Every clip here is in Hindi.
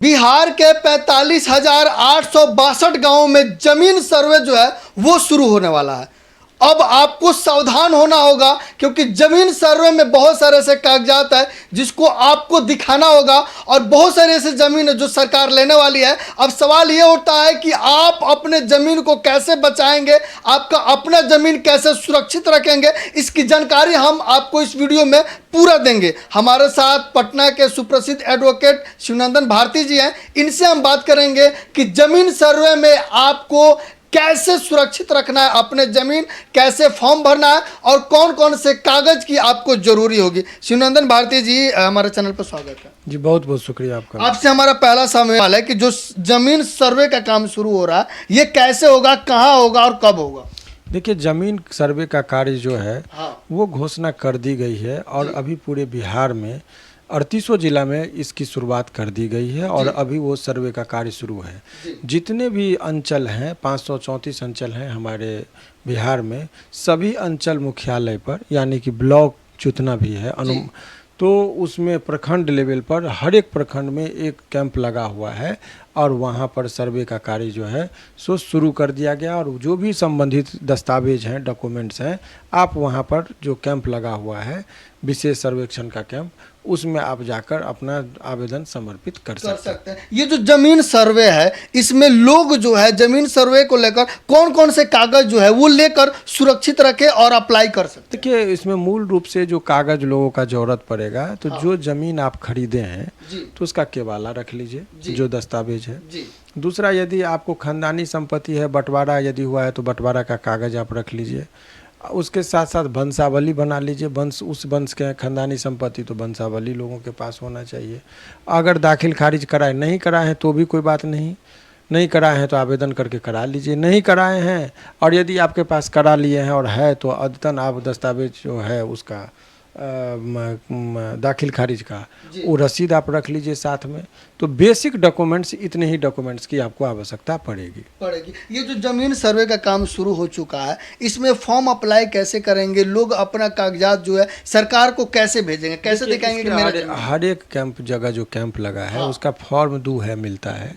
बिहार के 45,862 गांवों में जमीन सर्वे जो है वो शुरू होने वाला है। अब आपको सावधान होना होगा क्योंकि जमीन सर्वे में बहुत सारे ऐसे कागजात है जिसको आपको दिखाना होगा और बहुत सारे ऐसे जमीन है जो सरकार लेने वाली है। अब सवाल ये उठता है कि आप अपने जमीन को कैसे बचाएंगे, आपका अपना जमीन कैसे सुरक्षित रखेंगे, इसकी जानकारी हम आपको इस वीडियो में पूरा देंगे। हमारे साथ पटना के सुप्रसिद्ध एडवोकेट शिवनंदन भारती जी हैं, इनसे हम बात करेंगे कि जमीन सर्वे में आपको कैसे सुरक्षित रखना है अपने जमीन, कैसे फॉर्म भरना है और कौन कौन से कागज की आपको जरूरी होगी। शिवनंदन भारती जी, हमारे चैनल पर स्वागत है जी। बहुत बहुत शुक्रिया आपका। आपसे हमारा पहला सवाल है कि जो जमीन सर्वे का काम शुरू हो रहा है ये कैसे होगा, कहाँ होगा और कब होगा? देखिए, जमीन सर्वे का कार्य जो है हाँ। वो घोषणा कर दी गई है और अभी पूरे बिहार में 38 जिला में इसकी शुरुआत कर दी गई है और अभी वो सर्वे का कार्य शुरू है। जितने भी अंचल हैं, 534 अंचल हैं हमारे बिहार में, सभी अंचल मुख्यालय पर यानी कि ब्लॉक जितना भी है तो उसमें प्रखंड लेवल पर हर एक प्रखंड में एक कैंप लगा हुआ है और वहाँ पर सर्वे का कार्य जो है सो शुरू कर दिया गया। और जो भी संबंधित दस्तावेज हैं, डॉक्यूमेंट्स हैं, आप वहाँ पर जो कैंप लगा हुआ है, विशेष सर्वेक्षण का कैंप, उसमें आप जाकर अपना आवेदन समर्पित कर सकते हैं। ये जो जमीन सर्वे है इसमें लोग जो है जमीन सर्वे को लेकर कौन कौन से कागज जो है वो लेकर सुरक्षित रखे और अप्लाई कर सकते हैं? देखिए, इसमें मूल रूप से जो कागज लोगों का जरूरत पड़ेगा तो जो जमीन आप खरीदे हैं तो उसका केवाला रख लीजिए, जो दस्तावेज है। दूसरा, यदि आपको खानदानी संपत्ति है, बंटवारा यदि हुआ है तो बंटवारा का कागज आप रख लीजिए। उसके साथ साथ वंशावली बना लीजिए, वंश, उस वंश के खानदानी संपत्ति तो वंशावली लोगों के पास होना चाहिए। अगर दाखिल खारिज कराए, नहीं कराए हैं तो भी कोई बात नहीं कराए हैं तो आवेदन करके करा लीजिए। नहीं कराए हैं और यदि आपके पास करा लिए हैं और है तो अद्यतन आप दस्तावेज जो है उसका दाखिल खारिज का वो रसीद आप रख लीजिए साथ में। तो बेसिक डॉक्यूमेंट्स, इतने ही डॉक्यूमेंट्स की आपको आवश्यकता पड़ेगी। ये जो जमीन सर्वे का काम शुरू हो चुका है, इसमें फॉर्म अप्लाई कैसे करेंगे लोग? अपना कागजात जो है सरकार को कैसे भेजेंगे, कैसे दिखाएंगे कि मेरा हर एक कैंप जगह जो कैंप लगा है उसका फॉर्म 2 है, मिलता है।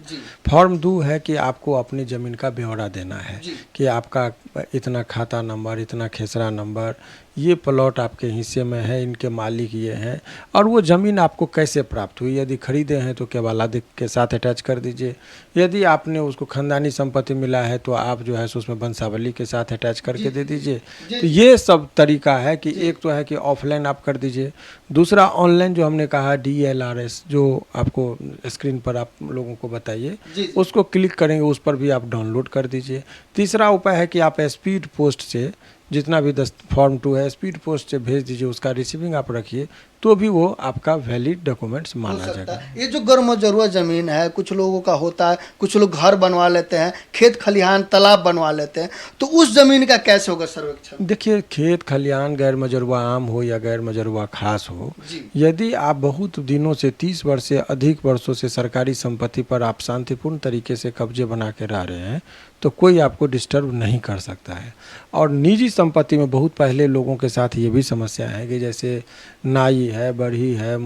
फॉर्म 2 है कि आपको अपनी ज़मीन का ब्यौरा देना है कि आपका इतना खाता नंबर, इतना खेसरा नंबर, ये प्लॉट आपके हिस्से में है, इनके मालिक ये हैं और वो ज़मीन आपको कैसे प्राप्त हुई। यदि खरीदे हैं तो केवाला के साथ अटैच कर दीजिए। यदि आपने उसको खानदानी संपत्ति मिला है तो आप जो है सो उसमें वंशावली के साथ अटैच करके दे दीजिए। तो ये सब तरीका है कि एक तो है कि ऑफलाइन आप कर दीजिए, दूसरा ऑनलाइन जो हमने कहा DLRS, जो आपको स्क्रीन पर आप लोगों को बताइए, उसको क्लिक करेंगे, उस पर भी आप डाउनलोड कर दीजिए। तीसरा उपाय है कि आप स्पीड पोस्ट से जितना भी फॉर्म 2 है स्पीड पोस्ट से भेज दीजिए, उसका रिसीविंग आप रखिए तो भी वो आपका वैलिड डॉक्यूमेंट्स माना जाएगा। ये जो गर्म जरूरत जमीन है, कुछ लोगों का होता है, कुछ लोग घर बनवा लेते हैं, खेत खलिहान तालाब बनवा लेते हैं, तो उस जमीन का कैसे होगा सर्वेक्षण? देखिए, खेत खलिहान गैर मजरूआ आम हो या गैर मजरूआ खास हो, यदि आप बहुत दिनों से 30 वर्ष से अधिक वर्षों से सरकारी संपत्ति पर आप शांतिपूर्ण तरीके से कब्जे बना के रह रहे हैं तो कोई आपको डिस्टर्ब नहीं कर सकता है। और निजी संपत्ति में बहुत पहले लोगों के साथ ये भी समस्या है कि जैसे नाई है, बढ़ी है,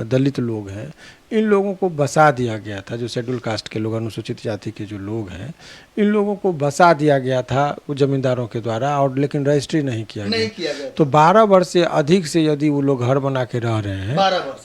दलित लोग हैं, इन लोगों को बसा दिया गया था। जो शेड्यूल कास्ट के लोग, अनुसूचित जाति के जो लोग हैं, इन लोगों को बसा दिया गया था जमींदारों के द्वारा और लेकिन रजिस्ट्री नहीं किया गया। तो 12 वर्ष से अधिक से यदि वो लोग घर बना के रह रहे हैं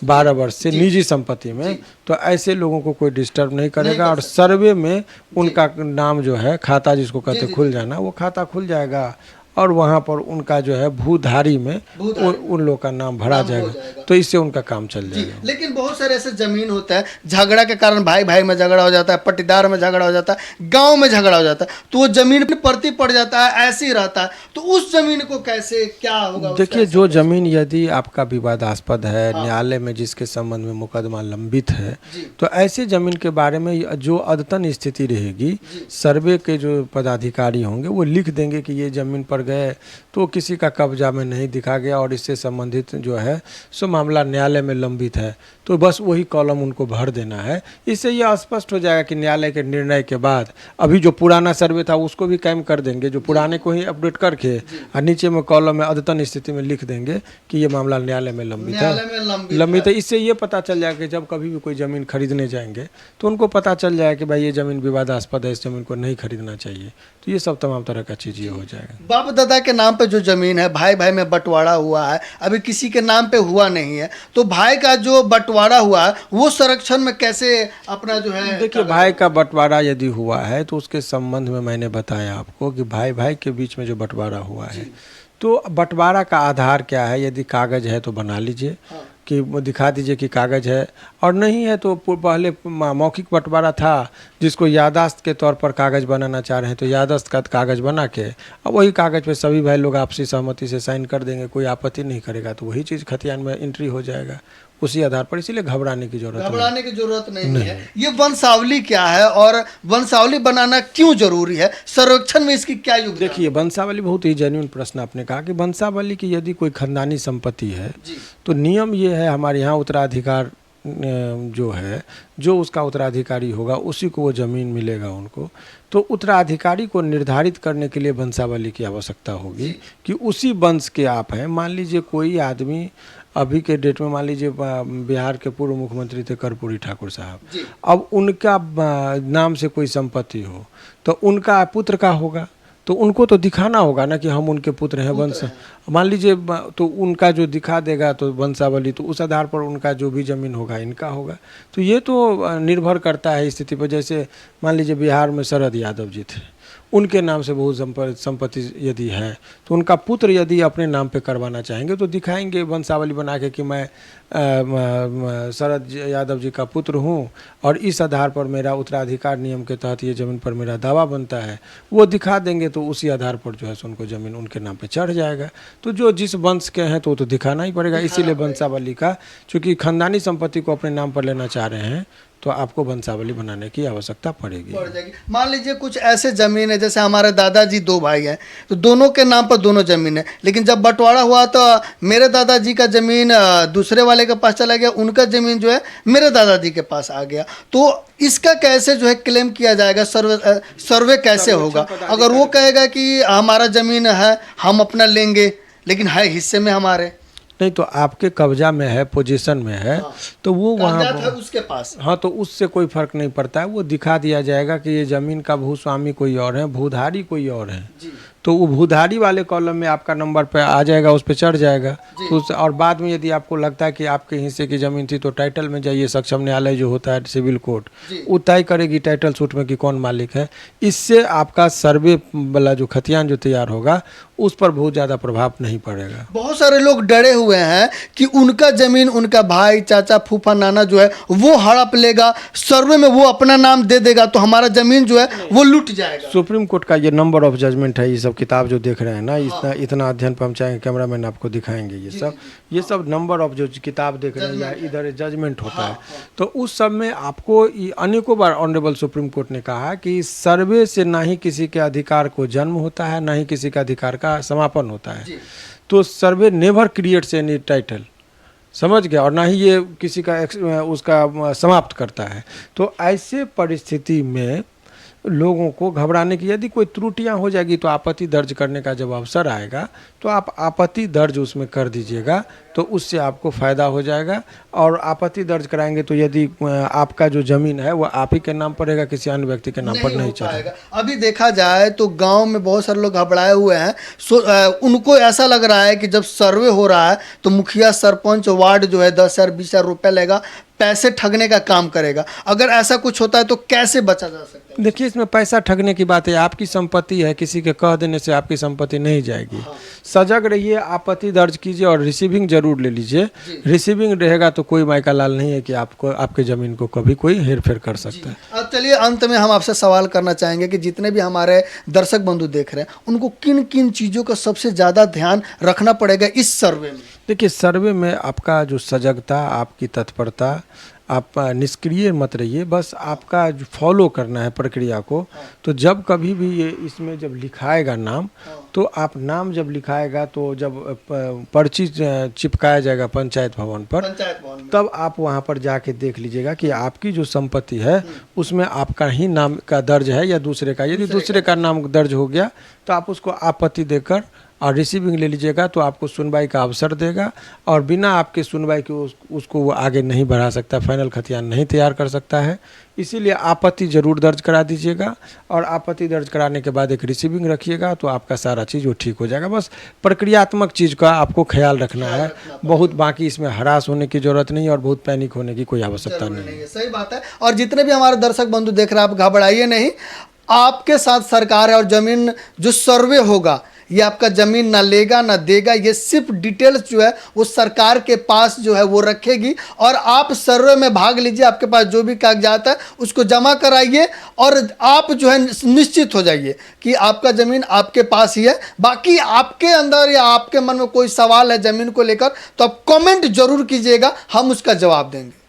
12 वर्ष से निजी संपत्ति में, तो ऐसे लोगों को कोई डिस्टर्ब नहीं करेगा और सर्वे में उनका नाम जो है, खाता जिसको कहते खुल जाना, वो खाता खुल जाएगा और वहाँ पर उनका जो है भूधारी में उन लोग का नाम भरा जाएगा। तो इससे उनका काम चल जाएगा। लेकिन बहुत सारे ऐसे जमीन होता है, झगड़ा के कारण भाई भाई में झगड़ा हो जाता है, पट्टीदार में झगड़ा हो जाता है, गांव में झगड़ा हो जाता है, तो वो जमीन परती पड़ जाता है, ऐसे ही रहता है। तो उस जमीन को कैसे क्या होगा? देखिए, जो जमीन यदि आपका विवादास्पद है, न्यायालय में जिसके संबंध में मुकदमा लंबित है, तो ऐसे जमीन के बारे में जो अद्यतन स्थिति रहेगी, सर्वे के जो पदाधिकारी होंगे वो लिख देंगे कि ये जमीन पर पर गए तो किसी का कब्जा में नहीं दिखा गया और इससे संबंधित जो है सो मामला न्यायालय में लंबित है, तो बस वही कॉलम उनको भर देना है। इससे यह स्पष्ट हो जाएगा कि न्यायालय के निर्णय के बाद अभी जो पुराना सर्वे था उसको भी कायम कर देंगे, जो पुराने को ही अपडेट करके और नीचे में कॉलम में अद्यतन स्थिति में लिख देंगे कि ये मामला न्यायालय में लंबित है। इससे ये पता चल जाएगा कि जब कभी भी कोई ज़मीन खरीदने जाएंगे तो उनको पता चल जाएगा कि भाई ये ज़मीन विवादास्पद है, इस ज़मीन को नहीं खरीदना चाहिए। तो ये सब तमाम तरह का चीज़ ये हो जाएगा। बाप दादा के नाम पे जो जमीन है, भाई भाई में बंटवारा हुआ है, अभी किसी के नाम पे हुआ नहीं है, तो भाई का जो बंटवारा हुआ है वो संरक्षण में कैसे अपना जो है। देखिए, भाई का बंटवारा यदि हुआ है तो उसके संबंध में मैंने बताया आपको कि भाई भाई के बीच में जो बंटवारा हुआ है, तो बंटवारा का आधार क्या है। यदि कागज है तो बना लीजिए कि दिखा दीजिए कि कागज है, और नहीं है तो पहले मौखिक बंटवारा था जिसको याददाश्त के तौर पर कागज बनाना चाह रहे हैं, तो याददाश्त का कागज बना के अब वही कागज पे सभी भाई लोग आपसी सहमति से साइन कर देंगे, कोई आपत्ति नहीं करेगा, तो वही चीज़ खतियान में एंट्री हो जाएगा उसी आधार पर। इसीलिए घबराने की जरूरत नहीं है। ये वंशावली क्या है और वंशावली बनाना क्यों जरूरी है, संरक्षण में इसकी क्या योगदान? देखिए, वंशावली बहुत ही जेन्युइन प्रश्न आपने कहा कि वंशावली की यदि कोई खानदानी संपत्ति है तो नियम ये है हमारे यहाँ उत्तराधिकार जो है, जो उसका उत्तराधिकारी होगा उसी को वो ज़मीन मिलेगा उनको। तो उत्तराधिकारी को निर्धारित करने के लिए वंशावली की आवश्यकता होगी कि उसी वंश के आप हैं। मान लीजिए कोई आदमी अभी के डेट में, मान लीजिए बिहार के पूर्व मुख्यमंत्री थे कर्पूरी ठाकुर साहब, अब उनका नाम से कोई संपत्ति हो तो उनका पुत्र का होगा, तो उनको तो दिखाना होगा ना कि हम उनके पुत्र हैं, वंश। मान लीजिए तो उनका जो दिखा देगा तो वंशावली, तो उस आधार पर उनका जो भी ज़मीन होगा इनका होगा। तो ये तो निर्भर करता है स्थिति पर। जैसे मान लीजिए बिहार में शरद यादव जी थे, उनके नाम से बहुत संपत्ति यदि है तो उनका पुत्र यदि अपने नाम पे करवाना चाहेंगे तो दिखाएंगे वंशावली बना के कि मैं शरद यादव जी का पुत्र हूँ और इस आधार पर मेरा उत्तराधिकार नियम के तहत ये ज़मीन पर मेरा दावा बनता है, वो दिखा देंगे तो उसी आधार पर जो है सो उनको ज़मीन उनके नाम पे चढ़ जाएगा। तो जो जिस वंश के हैं तो दिखाना ही पड़ेगा। इसीलिए वंशावली का, चूँकि खानदानी संपत्ति को अपने नाम पर लेना चाह रहे हैं तो आपको वंशावली बनाने की आवश्यकता पड़ जाएगी। मान लीजिए कुछ ऐसे ज़मीन है, जैसे हमारे दादाजी 2 भाई हैं तो दोनों के नाम पर दोनों ज़मीन है, लेकिन जब बंटवारा हुआ तो मेरे दादाजी का ज़मीन दूसरे वाले के पास चला गया, उनका ज़मीन जो है मेरे दादाजी के पास आ गया। तो इसका कैसे जो है क्लेम किया जाएगा, सर्वे कैसे होगा? अगर वो कहेगा कि हमारा ज़मीन है हम अपना लेंगे लेकिन है हिस्से में हमारे, नहीं तो आपके कब्जा में है, पोजीशन में है, तो वो वहाँ उसके पास, हाँ, तो उससे कोई फर्क नहीं पड़ता है। वो दिखा दिया जाएगा कि ये ज़मीन का भूस्वामी कोई और है, भूधारी कोई और है, तो वो भूधारी वाले कॉलम में आपका नंबर पे आ जाएगा, उस पे चढ़ जाएगा। तो और बाद में यदि आपको लगता है कि आपके हिस्से की ज़मीन थी तो टाइटल में जाइए, सक्षम न्यायालय जो होता है सिविल कोर्ट, वो तय करेगी टाइटल सूट में कि कौन मालिक है। इससे आपका सर्वे वाला जो खतियान जो तैयार होगा उस पर बहुत ज़्यादा प्रभाव नहीं पड़ेगा। बहुत सारे लोग डरे हुए हैं कि उनका ज़मीन उनका भाई, चाचा, फूफा, नाना जो है वो हड़प लेगा, सर्वे में वो अपना नाम दे देगा तो हमारा ज़मीन जो है वो लूट जाएगा। सुप्रीम कोर्ट का ये नंबर ऑफ जजमेंट है, ये सब किताब जो देख रहे हैं ना, इतना अध्ययन पर हम चाहेंगे कैमरामैन आपको दिखाएंगे, ये सब नंबर ऑफ जो किताब देख रहे हैं या इधर जजमेंट होता है, तो उस सब में आपको अनेकों बार ऑनरेबल सुप्रीम कोर्ट ने कहा कि सर्वे से ना ही किसी के अधिकार को जन्म होता है, ना ही किसी के अधिकार का समापन होता है। तो सर्वे नेवर क्रिएट्स एनी टाइटल, समझ गया, और ना ही ये किसी का उसका समाप्त करता है। तो ऐसे परिस्थिति में लोगों को घबराने की, यदि कोई त्रुटियां हो जाएगी तो आपत्ति दर्ज करने का जब अवसर आएगा तो आप आपत्ति दर्ज उसमें कर दीजिएगा, तो उससे आपको फ़ायदा हो जाएगा। और आपत्ति दर्ज कराएंगे तो यदि आपका जो ज़मीन है वो आप ही के नाम पर रहेगा, किसी अन्य व्यक्ति के नाम पर नहीं चलेगा। अभी देखा जाए तो गांव में बहुत सारे लोग घबराए हुए हैं, उनको ऐसा लग रहा है कि जब सर्वे हो रहा है तो मुखिया, सरपंच, वार्ड जो है 10,000 20,000 रुपये लेगा, पैसे ठगने का काम करेगा। अगर ऐसा कुछ होता है तो कैसे बचा जा सकता है? देखिए, इसमें पैसा ठगने की बात है, आपकी संपत्ति है, किसी के कह देने से आपकी संपत्ति नहीं जाएगी। सजग रहिए, आपत्ति दर्ज कीजिए और रिसीविंग जरूर ले लीजिए। रिसीविंग रहेगा तो कोई मायका लाल नहीं है कि आपको आपके ज़मीन को कभी कोई हेर फेर कर सकता है। अब चलिए अंत में हम आपसे सवाल करना चाहेंगे कि जितने भी हमारे दर्शक बंधु देख रहे हैं उनको किन किन चीज़ों का सबसे ज़्यादा ध्यान रखना पड़ेगा इस सर्वे में? देखिए, सर्वे में आपका जो सजगता, आपकी तत्परता, आप निष्क्रिय मत रहिए, बस आपका फॉलो करना है प्रक्रिया को। तो जब कभी भी ये इसमें जब लिखाएगा नाम तो आप नाम जब लिखाएगा तो जब पर्ची चिपकाया जाएगा पंचायत भवन पर, पंचायत भवन में। तब आप वहाँ पर जाके देख लीजिएगा कि आपकी जो संपत्ति है उसमें आपका ही नाम का दर्ज है या दूसरे का। यदि दूसरे का नाम दर्ज हो गया तो आप उसको आपत्ति देकर और रिसीविंग ले लीजिएगा, तो आपको सुनवाई का अवसर देगा और बिना आपके सुनवाई के उसको वो आगे नहीं बढ़ा सकता, फाइनल खतियान नहीं तैयार कर सकता है। इसीलिए आपत्ति जरूर दर्ज करा दीजिएगा और आपत्ति दर्ज कराने के बाद एक रिसीविंग रखिएगा, तो आपका सारा चीज़ वो ठीक हो जाएगा। बस प्रक्रियात्मक चीज़ का आपको ख्याल रखना है, बहुत बाकी इसमें हरास होने की ज़रूरत नहीं और बहुत पैनिक होने की कोई आवश्यकता नहीं है। सही बात है। और जितने भी हमारे दर्शक बंधु देख रहे हैं, आप घबराइए नहीं, आपके साथ सरकार है और जमीन जो सर्वे होगा ये आपका जमीन ना लेगा ना देगा, ये सिर्फ डिटेल्स जो है वो सरकार के पास जो है वो रखेगी और आप सर्वे में भाग लीजिए, आपके पास जो भी कागजात है उसको जमा कराइए और आप जो है निश्चित हो जाइए कि आपका ज़मीन आपके पास ही है। बाकी आपके अंदर या आपके मन में कोई सवाल है ज़मीन को लेकर तो आप कमेंट जरूर कीजिएगा, हम उसका जवाब देंगे।